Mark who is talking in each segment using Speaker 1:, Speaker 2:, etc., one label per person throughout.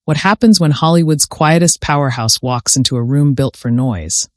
Speaker 1: What happens when Hollywood's quietest powerhouse walks into a room built for noise,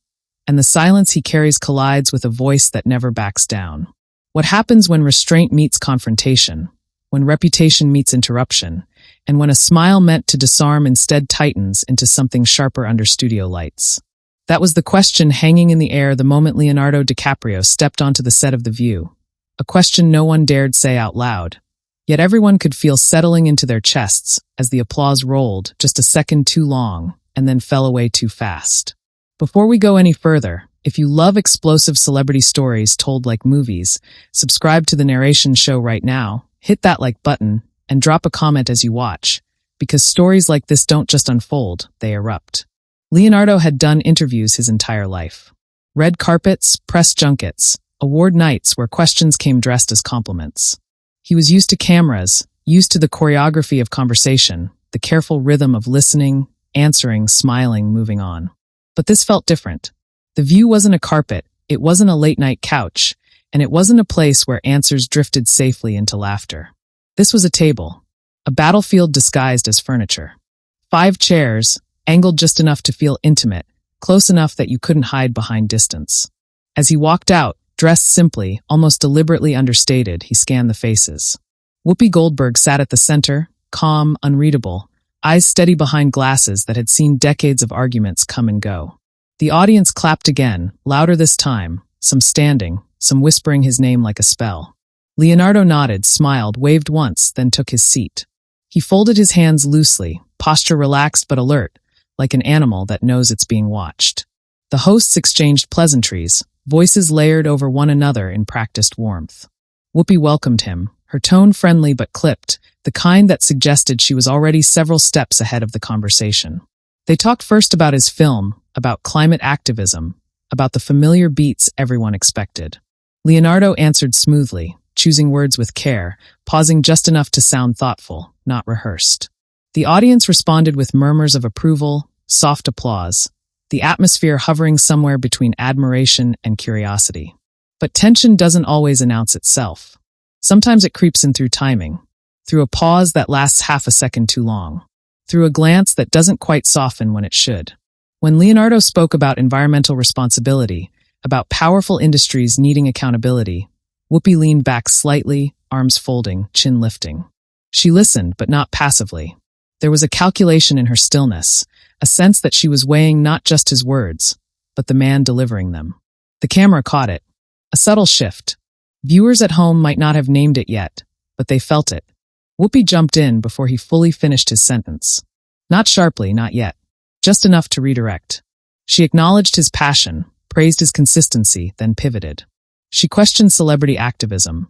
Speaker 1: and the silence he carries collides with a voice that never backs down? What happens when restraint meets confrontation, when reputation meets interruption, and when a smile meant to disarm instead tightens into something sharper under studio lights? That was the question hanging in the air the moment Leonardo DiCaprio stepped onto the set of The View, a question no one dared say out loud. Yet everyone could feel settling into their chests as the applause rolled just a second too long and then fell away too fast. Before we go any further, if you love explosive celebrity stories told like movies, subscribe to the Narration show right now, hit that like button, and drop a comment as you watch, because stories like this don't just unfold, they erupt. Leonardo had done interviews his entire life. Red carpets, press junkets, award nights where questions came dressed as compliments. He was used to cameras, used to the choreography of conversation, the careful rhythm of listening, answering, smiling, moving on. But this felt different. The View wasn't a carpet, it wasn't a late-night couch, and it wasn't a place where answers drifted safely into laughter. This was a table, a battlefield disguised as furniture. 5 chairs, angled just enough to feel intimate, close enough that you couldn't hide behind distance. As he walked out, dressed simply, almost deliberately understated, he scanned the faces. Whoopi Goldberg sat at the center, calm, unreadable, eyes steady behind glasses that had seen decades of arguments come and go. The audience clapped again, louder this time, some standing, some whispering his name like a spell. Leonardo nodded, smiled, waved once, then took his seat. He folded his hands loosely, posture relaxed but alert, like an animal that knows it's being watched. The hosts exchanged pleasantries, voices layered over one another in practiced warmth. Whoopi welcomed him, her tone friendly but clipped, the kind that suggested she was already several steps ahead of the conversation. They talked first about his film, about climate activism, about the familiar beats everyone expected. Leonardo answered smoothly, choosing words with care, pausing just enough to sound thoughtful, not rehearsed. The audience responded with murmurs of approval, soft applause, the atmosphere hovering somewhere between admiration and curiosity. But tension doesn't always announce itself. Sometimes it creeps in through timing, through a pause that lasts half a second too long, through a glance that doesn't quite soften when it should. When Leonardo spoke about environmental responsibility, about powerful industries needing accountability, Whoopi leaned back slightly, arms folding, chin lifting. She listened, but not passively. There was a calculation in her stillness, a sense that she was weighing not just his words, but the man delivering them. The camera caught it. A subtle shift. Viewers at home might not have named it yet, but they felt it. Whoopi jumped in before he fully finished his sentence. Not sharply, not yet. Just enough to redirect. She acknowledged his passion, praised his consistency, then pivoted. She questioned celebrity activism,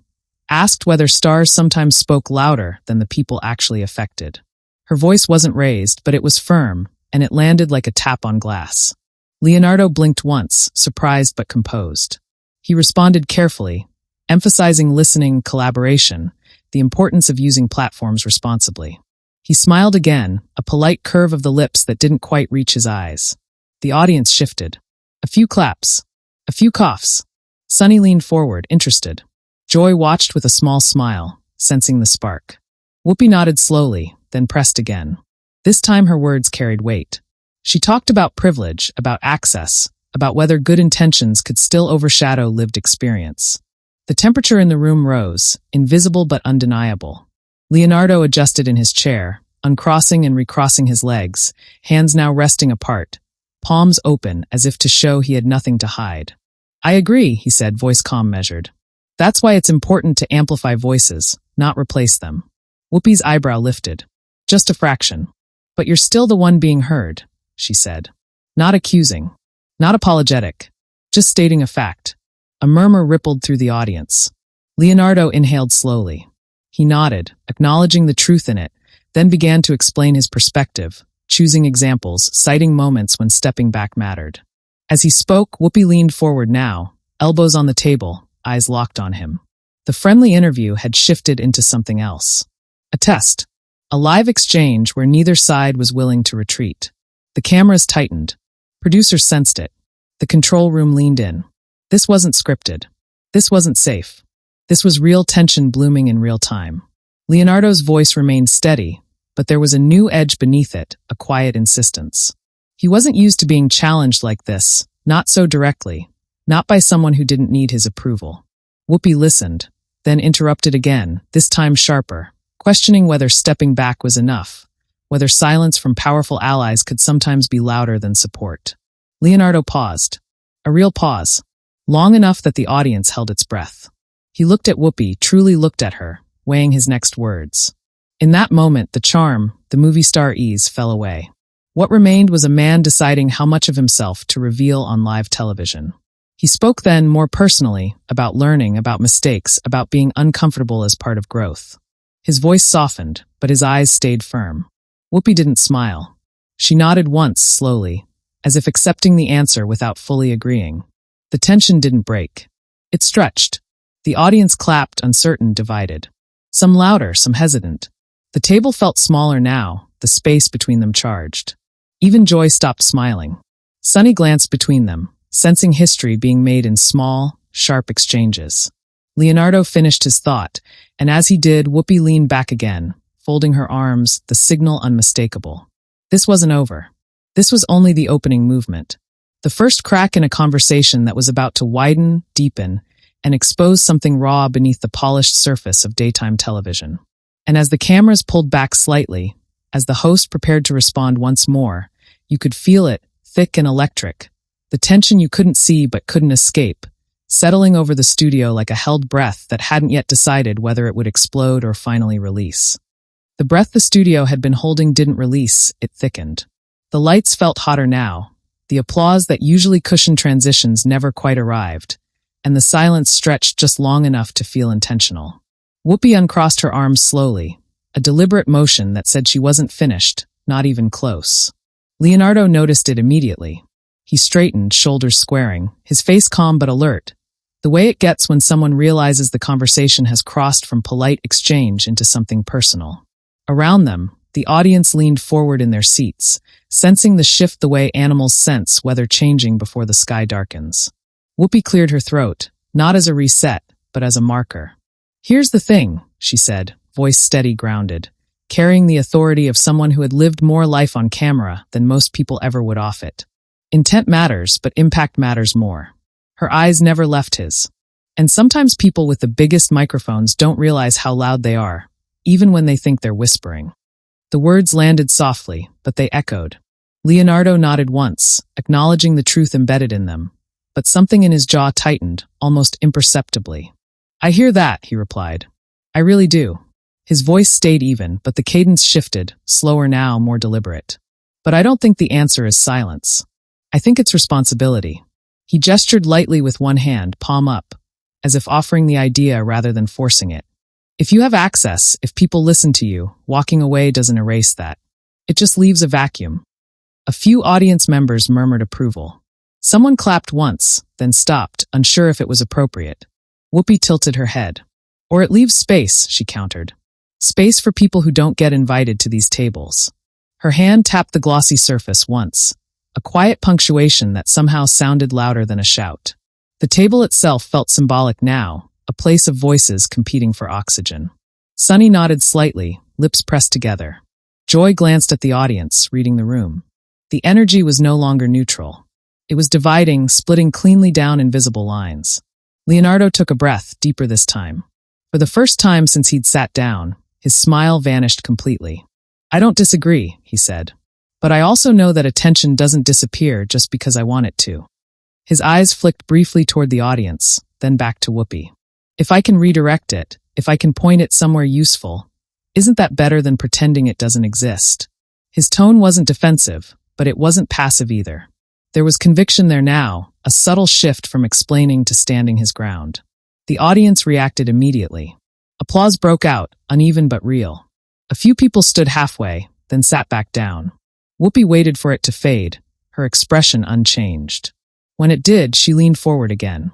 Speaker 1: asked whether stars sometimes spoke louder than the people actually affected. Her voice wasn't raised, but it was firm, and it landed like a tap on glass. Leonardo blinked once, surprised but composed. He responded carefully, emphasizing listening, collaboration, the importance of using platforms responsibly. He smiled again, a polite curve of the lips that didn't quite reach his eyes. The audience shifted. A few claps. A few coughs. Sunny leaned forward, interested. Joy watched with a small smile, sensing the spark. Whoopi nodded slowly, then pressed again. This time her words carried weight. She talked about privilege, about access, about whether good intentions could still overshadow lived experience. The temperature in the room rose, invisible but undeniable. Leonardo adjusted in his chair, uncrossing and recrossing his legs, hands now resting apart, palms open as if to show he had nothing to hide. I agree, he said, voice calm measured. That's why it's important to amplify voices, not replace them. Whoopi's eyebrow lifted. Just a fraction. But you're still the one being heard, she said. Not accusing. Not apologetic. Just stating a fact. A murmur rippled through the audience. Leonardo inhaled slowly. He nodded, acknowledging the truth in it, then began to explain his perspective, choosing examples, citing moments when stepping back mattered. As he spoke, Whoopi leaned forward now, elbows on the table, eyes locked on him. The friendly interview had shifted into something else. A test. A live exchange where neither side was willing to retreat. The cameras tightened. Producers sensed it. The control room leaned in. This wasn't scripted. This wasn't safe. This was real tension blooming in real time. Leonardo's voice remained steady, but there was a new edge beneath it, a quiet insistence. He wasn't used to being challenged like this, not so directly, not by someone who didn't need his approval. Whoopi listened, then interrupted again, this time sharper, questioning whether stepping back was enough, whether silence from powerful allies could sometimes be louder than support. Leonardo paused. A real pause, long enough that the audience held its breath. He looked at Whoopi, truly looked at her, weighing his next words. In that moment, the charm, the movie star ease, fell away. What remained was a man deciding how much of himself to reveal on live television. He spoke then more personally, about learning, about mistakes, about being uncomfortable as part of growth. His voice softened, but his eyes stayed firm. Whoopi didn't smile. She nodded once, slowly, as if accepting the answer without fully agreeing. The tension didn't break. It stretched. The audience clapped, uncertain, divided. Some louder, some hesitant. The table felt smaller now, the space between them charged. Even Joy stopped smiling. Sunny glanced between them, sensing history being made in small, sharp exchanges. Leonardo finished his thought, and as he did, Whoopi leaned back again, folding her arms, the signal unmistakable. This wasn't over. This was only the opening movement. The first crack in a conversation that was about to widen, deepen, and expose something raw beneath the polished surface of daytime television. And as the cameras pulled back slightly, as the host prepared to respond once more, you could feel it, thick and electric, the tension you couldn't see but couldn't escape, settling over the studio like a held breath that hadn't yet decided whether it would explode or finally release. The breath the studio had been holding didn't release, it thickened. The lights felt hotter now. The applause that usually cushioned transitions never quite arrived, and the silence stretched just long enough to feel intentional. Whoopi uncrossed her arms slowly, a deliberate motion that said she wasn't finished, not even close. Leonardo noticed it immediately. He straightened, shoulders squaring, his face calm but alert, the way it gets when someone realizes the conversation has crossed from polite exchange into something personal. Around them, the audience leaned forward in their seats, sensing the shift the way animals sense weather changing before the sky darkens. Whoopi cleared her throat, not as a reset, but as a marker. "Here's the thing," she said, voice steady, grounded, carrying the authority of someone who had lived more life on camera than most people ever would off it. Intent matters, but impact matters more. Her eyes never left his. And sometimes people with the biggest microphones don't realize how loud they are, even when they think they're whispering. The words landed softly, but they echoed. Leonardo nodded once, acknowledging the truth embedded in them, but something in his jaw tightened, almost imperceptibly. "I hear that," he replied. "I really do." His voice stayed even, but the cadence shifted, slower now, more deliberate. "But I don't think the answer is silence. I think it's responsibility." He gestured lightly with one hand, palm up, as if offering the idea rather than forcing it. If you have access, if people listen to you, walking away doesn't erase that. It just leaves a vacuum. A few audience members murmured approval. Someone clapped once, then stopped, unsure if it was appropriate. Whoopi tilted her head. "Or it leaves space," she countered. "Space for people who don't get invited to these tables." Her hand tapped the glossy surface once, a quiet punctuation that somehow sounded louder than a shout. The table itself felt symbolic now, a place of voices competing for oxygen. Sunny nodded slightly, lips pressed together. Joy glanced at the audience, reading the room. The energy was no longer neutral. It was dividing, splitting cleanly down invisible lines. Leonardo took a breath, deeper this time. For the first time since he'd sat down, his smile vanished completely. "I don't disagree," he said. "But I also know that attention doesn't disappear just because I want it to." His eyes flicked briefly toward the audience, then back to Whoopi. "If I can redirect it, if I can point it somewhere useful, isn't that better than pretending it doesn't exist?" His tone wasn't defensive, but it wasn't passive either. There was conviction there now, a subtle shift from explaining to standing his ground. The audience reacted immediately. Applause broke out, uneven but real. A few people stood halfway, then sat back down. Whoopi waited for it to fade, her expression unchanged. When it did, she leaned forward again.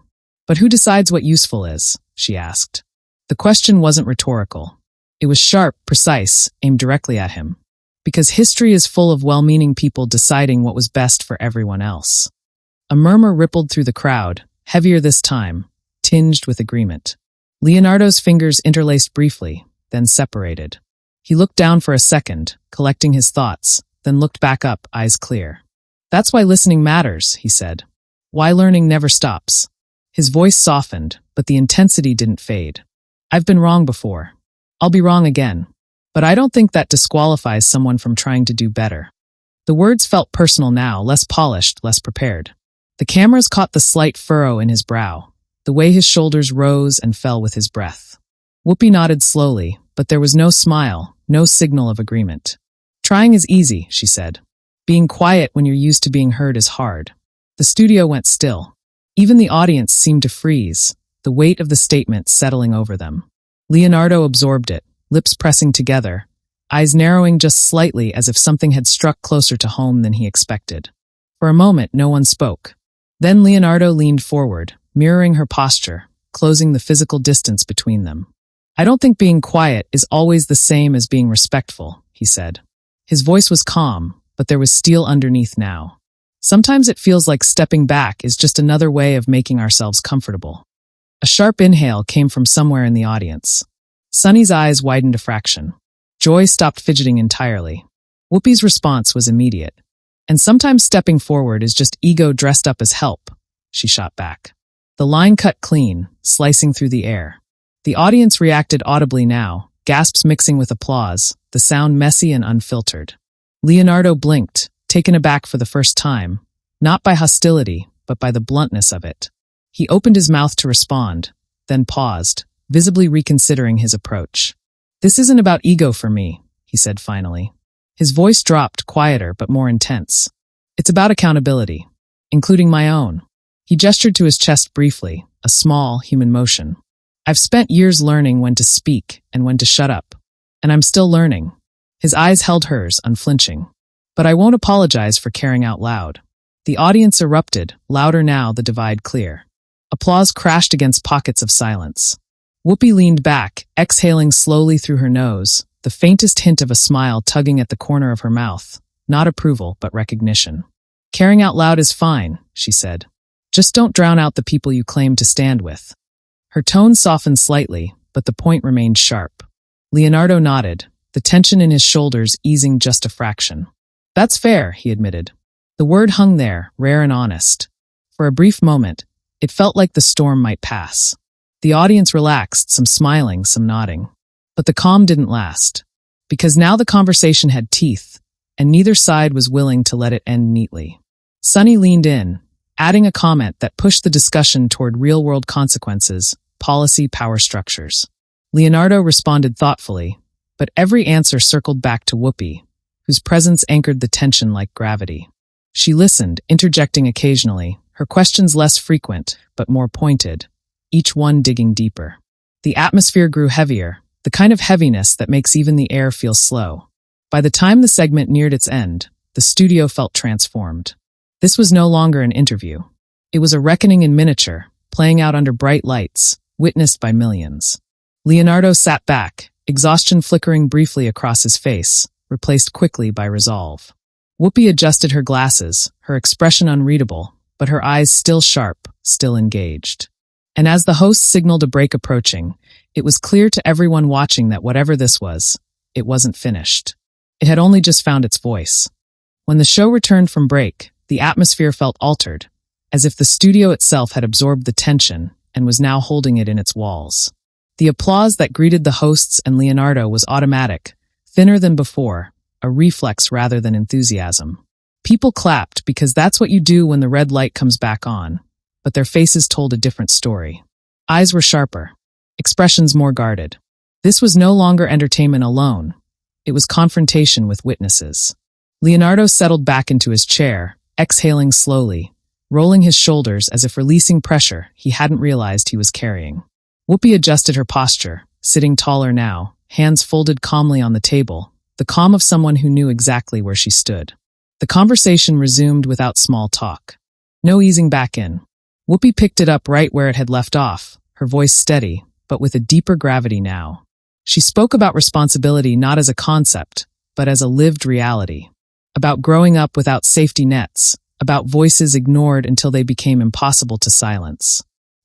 Speaker 1: "But who decides what useful is?" she asked. The question wasn't rhetorical. It was sharp, precise, aimed directly at him. Because history is full of well-meaning people deciding what was best for everyone else. A murmur rippled through the crowd, heavier this time, tinged with agreement. Leonardo's fingers interlaced briefly, then separated. He looked down for a second, collecting his thoughts, then looked back up, eyes clear. "That's why listening matters," he said. "Why learning never stops." His voice softened, but the intensity didn't fade. "I've been wrong before. I'll be wrong again. But I don't think that disqualifies someone from trying to do better." The words felt personal now, less polished, less prepared. The cameras caught the slight furrow in his brow, the way his shoulders rose and fell with his breath. Whoopi nodded slowly, but there was no smile, no signal of agreement. "Trying is easy," she said. "Being quiet when you're used to being heard is hard." The studio went still. Even the audience seemed to freeze, the weight of the statement settling over them. Leonardo absorbed it, lips pressing together, eyes narrowing just slightly as if something had struck closer to home than he expected. For a moment, no one spoke. Then Leonardo leaned forward, mirroring her posture, closing the physical distance between them. "I don't think being quiet is always the same as being respectful," he said. His voice was calm, but there was steel underneath now. "Sometimes it feels like stepping back is just another way of making ourselves comfortable." A sharp inhale came from somewhere in the audience. Sunny's eyes widened a fraction. Joy stopped fidgeting entirely. Whoopi's response was immediate. "And sometimes stepping forward is just ego dressed up as help," she shot back. The line cut clean, slicing through the air. The audience reacted audibly now, gasps mixing with applause, the sound messy and unfiltered. Leonardo blinked, taken aback for the first time, not by hostility, but by the bluntness of it. He opened his mouth to respond, then paused, visibly reconsidering his approach. "This isn't about ego for me," he said finally. His voice dropped, quieter but more intense. "It's about accountability, including my own." He gestured to his chest briefly, a small, human motion. "I've spent years learning when to speak and when to shut up. And I'm still learning." His eyes held hers, unflinching. "But I won't apologize for caring out loud." The audience erupted, louder now, the divide clear. Applause crashed against pockets of silence. Whoopi leaned back, exhaling slowly through her nose, the faintest hint of a smile tugging at the corner of her mouth. Not approval, but recognition. "Caring out loud is fine," she said. "Just don't drown out the people you claim to stand with." Her tone softened slightly, but the point remained sharp. Leonardo nodded, the tension in his shoulders easing just a fraction. "That's fair," he admitted. The word hung there, rare and honest. For a brief moment, it felt like the storm might pass. The audience relaxed, some smiling, some nodding. But the calm didn't last. Because now the conversation had teeth, and neither side was willing to let it end neatly. Sunny leaned in, adding a comment that pushed the discussion toward real-world consequences, policy, power structures. Leonardo responded thoughtfully, but every answer circled back to Whoopi, whose presence anchored the tension like gravity. She listened, interjecting occasionally, her questions less frequent, but more pointed, each one digging deeper. The atmosphere grew heavier, the kind of heaviness that makes even the air feel slow. By the time the segment neared its end, the studio felt transformed. This was no longer an interview. It was a reckoning in miniature, playing out under bright lights, witnessed by millions. Leonardo sat back, exhaustion flickering briefly across his face, replaced quickly by resolve. Whoopi adjusted her glasses, her expression unreadable, but her eyes still sharp, still engaged. And as the host signaled a break approaching, it was clear to everyone watching that whatever this was, it wasn't finished. It had only just found its voice. When the show returned from break, the atmosphere felt altered, as if the studio itself had absorbed the tension and was now holding it in its walls. The applause that greeted the hosts and Leonardo was automatic, thinner than before, a reflex rather than enthusiasm. People clapped because that's what you do when the red light comes back on, but their faces told a different story. Eyes were sharper, expressions more guarded. This was no longer entertainment alone. It was confrontation with witnesses. Leonardo settled back into his chair, exhaling slowly, rolling his shoulders as if releasing pressure he hadn't realized he was carrying. Whoopi adjusted her posture, sitting taller now, hands folded calmly on the table, the calm of someone who knew exactly where she stood. The conversation resumed without small talk. No easing back in. Whoopi picked it up right where it had left off, her voice steady, but with a deeper gravity now. She spoke about responsibility not as a concept, but as a lived reality. About growing up without safety nets, about voices ignored until they became impossible to silence.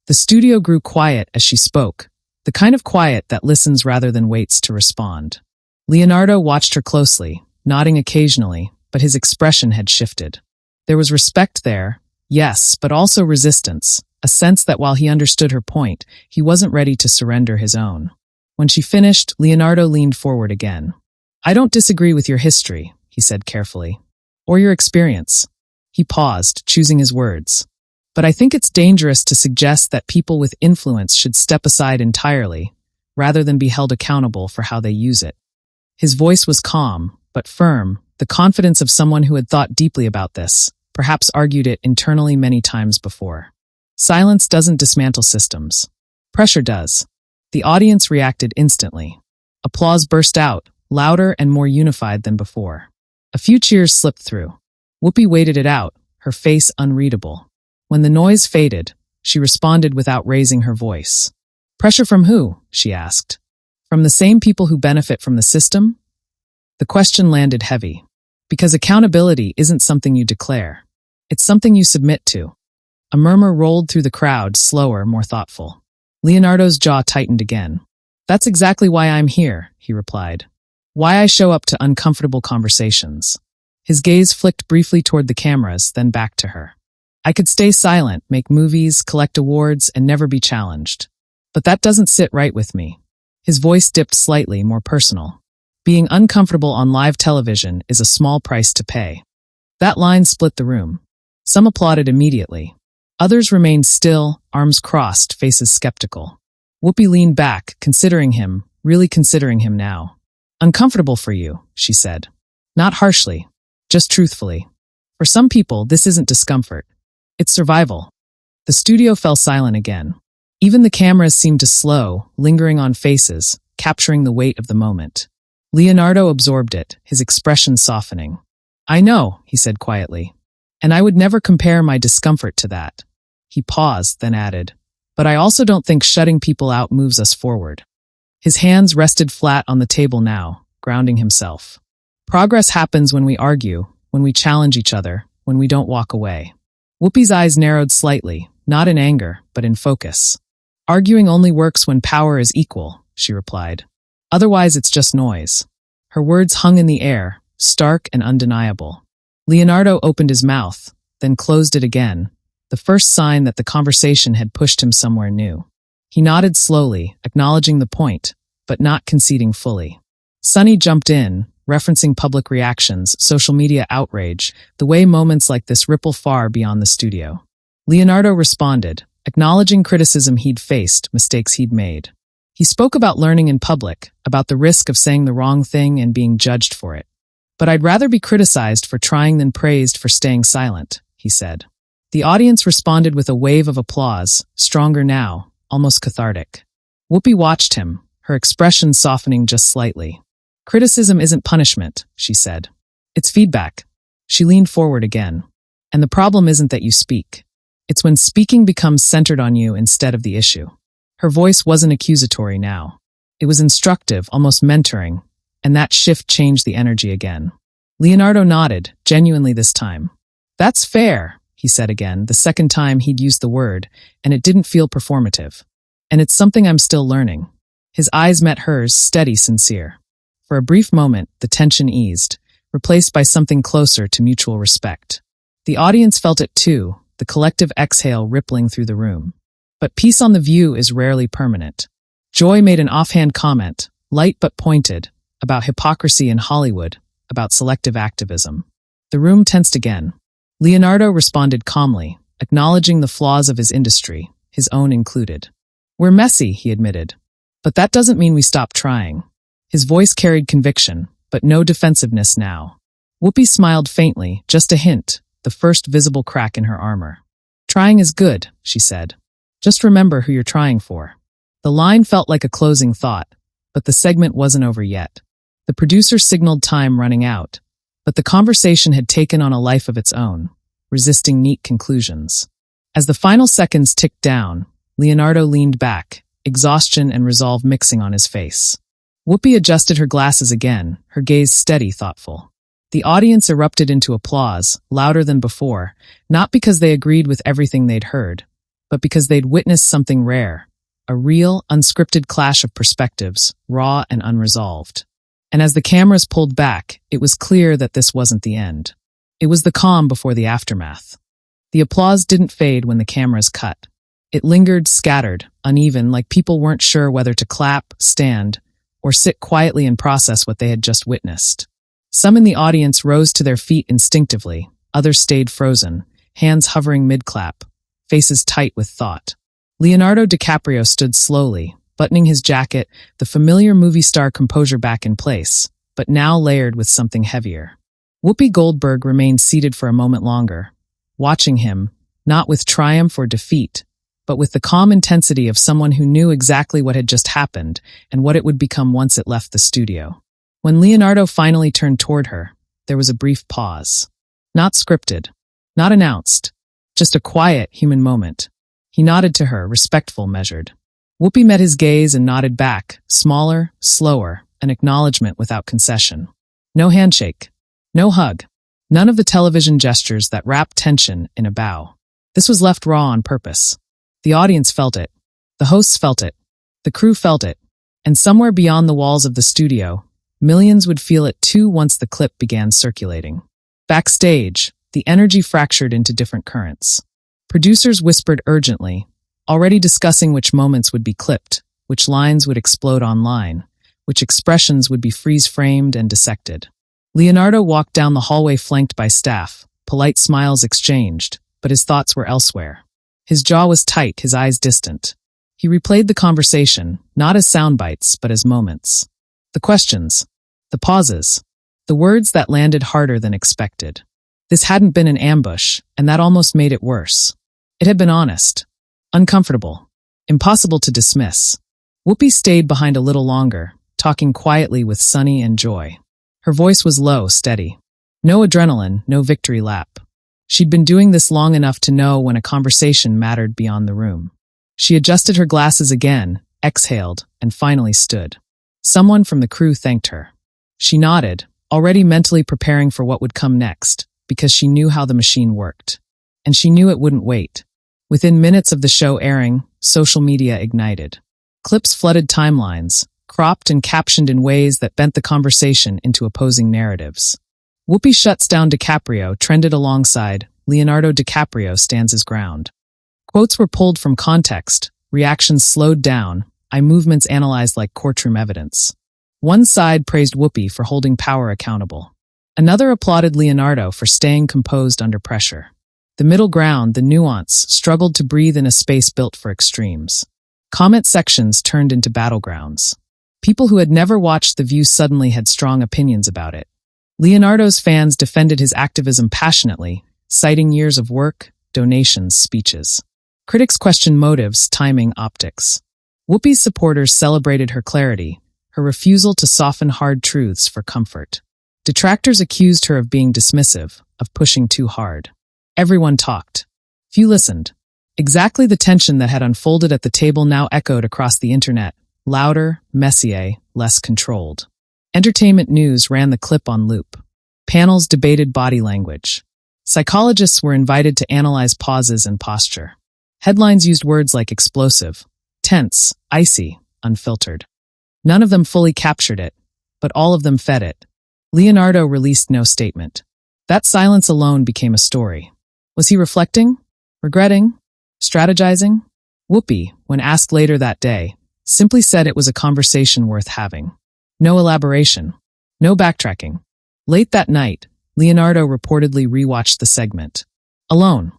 Speaker 1: The studio grew quiet as she spoke, the kind of quiet that listens rather than waits to respond. Leonardo watched her closely, nodding occasionally, but his expression had shifted. There was respect there, yes, but also resistance, a sense that while he understood her point, he wasn't ready to surrender his own. When she finished, Leonardo leaned forward again. "I don't disagree with your history," he said carefully. "Or your experience." He paused, choosing his words. "But I think it's dangerous to suggest that people with influence should step aside entirely, rather than be held accountable for how they use it." His voice was calm, but firm, the confidence of someone who had thought deeply about this, perhaps argued it internally many times before. Silence doesn't dismantle systems. Pressure does. The audience reacted instantly. Applause burst out, louder and more unified than before. A few cheers slipped through. Whoopi waited it out, her face unreadable. When the noise faded, she responded without raising her voice. "Pressure from who?" she asked. "From the same people who benefit from the system?" The question landed heavy. Because accountability isn't something you declare. It's something you submit to. A murmur rolled through the crowd, slower, more thoughtful. Leonardo's jaw tightened again. "That's exactly why I'm here," he replied. "Why I show up to uncomfortable conversations." His gaze flicked briefly toward the cameras, then back to her. "I could stay silent, make movies, collect awards, and never be challenged. But that doesn't sit right with me." His voice dipped slightly, more personal. "Being uncomfortable on live television is a small price to pay." That line split the room. Some applauded immediately. Others remained still, arms crossed, faces skeptical. Whoopi leaned back, considering him, really considering him now. "Uncomfortable for you," she said. Not harshly, just truthfully. "For some people, this isn't discomfort. It's survival." The studio fell silent again. Even the cameras seemed to slow, lingering on faces, capturing the weight of the moment. Leonardo absorbed it, his expression softening. "I know," he said quietly. "And I would never compare my discomfort to that." He paused, then added, "But I also don't think shutting people out moves us forward." His hands rested flat on the table now, grounding himself. Progress happens when we argue, when we challenge each other, when we don't walk away. Whoopi's eyes narrowed slightly, not in anger, but in focus. "Arguing only works when power is equal," she replied. "Otherwise it's just noise." Her words hung in the air, stark and undeniable. Leonardo opened his mouth, then closed it again, the first sign that the conversation had pushed him somewhere new. He nodded slowly, acknowledging the point, but not conceding fully. Sunny jumped in, referencing public reactions, social media outrage, the way moments like this ripple far beyond the studio. Leonardo responded, acknowledging criticism he'd faced, mistakes he'd made. He spoke about learning in public, about the risk of saying the wrong thing and being judged for it. "But I'd rather be criticized for trying than praised for staying silent," he said. The audience responded with a wave of applause, stronger now, almost cathartic. Whoopi watched him, her expression softening just slightly. "Criticism isn't punishment," she said. "It's feedback." She leaned forward again. "And the problem isn't that you speak. It's when speaking becomes centered on you instead of the issue." Her voice wasn't accusatory now. It was instructive, almost mentoring, and that shift changed the energy again. Leonardo nodded, genuinely this time. "That's fair," he said again, the second time he'd used the word, and it didn't feel performative. "And it's something I'm still learning." His eyes met hers, steady, sincere. For a brief moment, the tension eased, replaced by something closer to mutual respect. The audience felt it too, the collective exhale rippling through the room. But peace on the view is rarely permanent. Joy made an offhand comment, light but pointed, about hypocrisy in Hollywood, about selective activism. The room tensed again. Leonardo responded calmly, acknowledging the flaws of his industry, his own included. "We're messy," he admitted. "But that doesn't mean we stop trying." His voice carried conviction, but no defensiveness now. Whoopi smiled faintly, just a hint, the first visible crack in her armor. "Trying is good," she said. "Just remember who you're trying for." The line felt like a closing thought, but the segment wasn't over yet. The producer signaled time running out, but the conversation had taken on a life of its own, resisting neat conclusions. As the final seconds ticked down, Leonardo leaned back, exhaustion and resolve mixing on his face. Whoopi adjusted her glasses again, her gaze steady, thoughtful. The audience erupted into applause, louder than before, not because they agreed with everything they'd heard, but because they'd witnessed something rare, a real, unscripted clash of perspectives, raw and unresolved. And as the cameras pulled back, it was clear that this wasn't the end. It was the calm before the aftermath. The applause didn't fade when the cameras cut. It lingered, scattered, uneven, like people weren't sure whether to clap, stand, or sit quietly and process what they had just witnessed. Some in the audience rose to their feet instinctively, others stayed frozen, hands hovering mid-clap, faces tight with thought. Leonardo DiCaprio stood slowly, buttoning his jacket, the familiar movie star composure back in place, but now layered with something heavier. Whoopi Goldberg remained seated for a moment longer, watching him, not with triumph or defeat, but with the calm intensity of someone who knew exactly what had just happened and what it would become once it left the studio. When Leonardo finally turned toward her, there was a brief pause. Not scripted, not announced, just a quiet human moment. He nodded to her, respectful, measured. Whoopi met his gaze and nodded back, smaller, slower, an acknowledgement without concession. No handshake, no hug, none of the television gestures that wrapped tension in a bow. This was left raw on purpose. The audience felt it. The hosts felt it. The crew felt it. And somewhere beyond the walls of the studio, millions would feel it too once the clip began circulating. Backstage, the energy fractured into different currents. Producers whispered urgently, already discussing which moments would be clipped, which lines would explode online, which expressions would be freeze-framed and dissected. Leonardo walked down the hallway flanked by staff, polite smiles exchanged, but his thoughts were elsewhere. His jaw was tight, his eyes distant. He replayed the conversation, not as sound bites, but as moments. The questions, the pauses, the words that landed harder than expected. This hadn't been an ambush, and that almost made it worse. It had been honest, uncomfortable, impossible to dismiss. Whoopi stayed behind a little longer, talking quietly with Sunny and Joy. Her voice was low, steady. No adrenaline, no victory lap. She'd been doing this long enough to know when a conversation mattered beyond the room. She adjusted her glasses again, exhaled, and finally stood. Someone from the crew thanked her. She nodded, already mentally preparing for what would come next, because she knew how the machine worked. And she knew it wouldn't wait. Within minutes of the show airing, social media ignited. Clips flooded timelines, cropped and captioned in ways that bent the conversation into opposing narratives. Whoopi shuts down DiCaprio trended alongside Leonardo DiCaprio stands his ground. Quotes were pulled from context, reactions slowed down, eye movements analyzed like courtroom evidence. One side praised Whoopi for holding power accountable. Another applauded Leonardo for staying composed under pressure. The middle ground, the nuance, struggled to breathe in a space built for extremes. Comment sections turned into battlegrounds. People who had never watched The View suddenly had strong opinions about it. Leonardo's fans defended his activism passionately, citing years of work, donations, speeches. Critics questioned motives, timing, optics. Whoopi's supporters celebrated her clarity, her refusal to soften hard truths for comfort. Detractors accused her of being dismissive, of pushing too hard. Everyone talked. Few listened. Exactly the tension that had unfolded at the table now echoed across the internet, louder, messier, less controlled. Entertainment news ran the clip on loop. Panels debated body language. Psychologists were invited to analyze pauses and posture. Headlines used words like explosive, tense, icy, unfiltered. None of them fully captured it, but all of them fed it. Leonardo released no statement. That silence alone became a story. Was he reflecting? Regretting? Strategizing? Whoopi, when asked later that day, simply said it was a conversation worth having. No elaboration. No backtracking. Late that night, Leonardo reportedly rewatched the segment. Alone.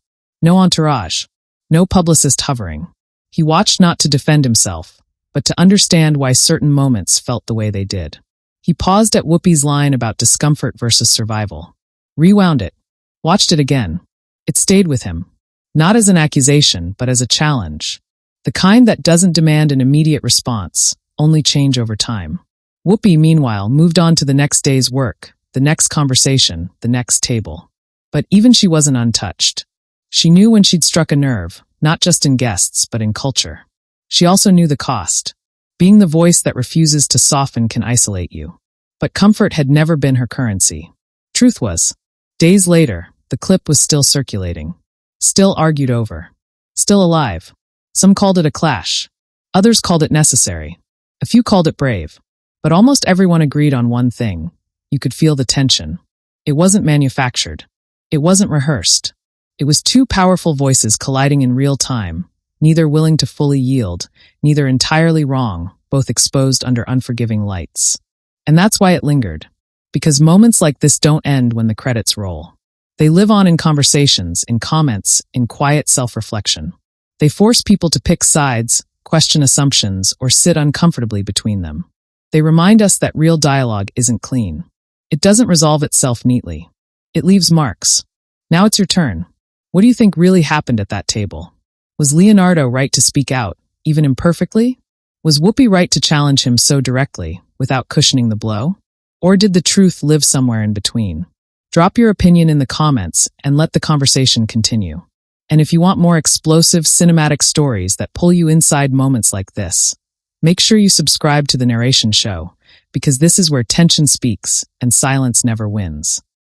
Speaker 1: No entourage. No publicist hovering. He watched not to defend himself, but to understand why certain moments felt the way they did. He paused at Whoopi's line about discomfort versus survival. Rewound it. Watched it again. It stayed with him. Not as an accusation, but as a challenge. The kind that doesn't demand an immediate response, only change over time. Whoopi, meanwhile, moved on to the next day's work, the next conversation, the next table. But even she wasn't untouched. She knew when she'd struck a nerve, not just in guests, but in culture. She also knew the cost. Being the voice that refuses to soften can isolate you. But comfort had never been her currency. Truth was, days later, the clip was still circulating. Still argued over. Still alive. Some called it a clash. Others called it necessary. A few called it brave. But almost everyone agreed on one thing. You could feel the tension. It wasn't manufactured. It wasn't rehearsed. It was two powerful voices colliding in real time, neither willing to fully yield, neither entirely wrong, both exposed under unforgiving lights. And that's why it lingered. Because moments like this don't end when the credits roll. They live on in conversations, in comments, in quiet self-reflection. They force people to pick sides, question assumptions, or sit uncomfortably between them. They remind us that real dialogue isn't clean. It doesn't resolve itself neatly. It leaves marks. Now it's your turn. What do you think really happened at that table? Was Leonardo right to speak out, even imperfectly? Was Whoopi right to challenge him so directly, without cushioning the blow? Or did the truth live somewhere in between? Drop your opinion in the comments and let the conversation continue. And if you want more explosive cinematic stories that pull you inside moments like this, make sure you subscribe to the Narration show, because this is where tension speaks and silence never wins.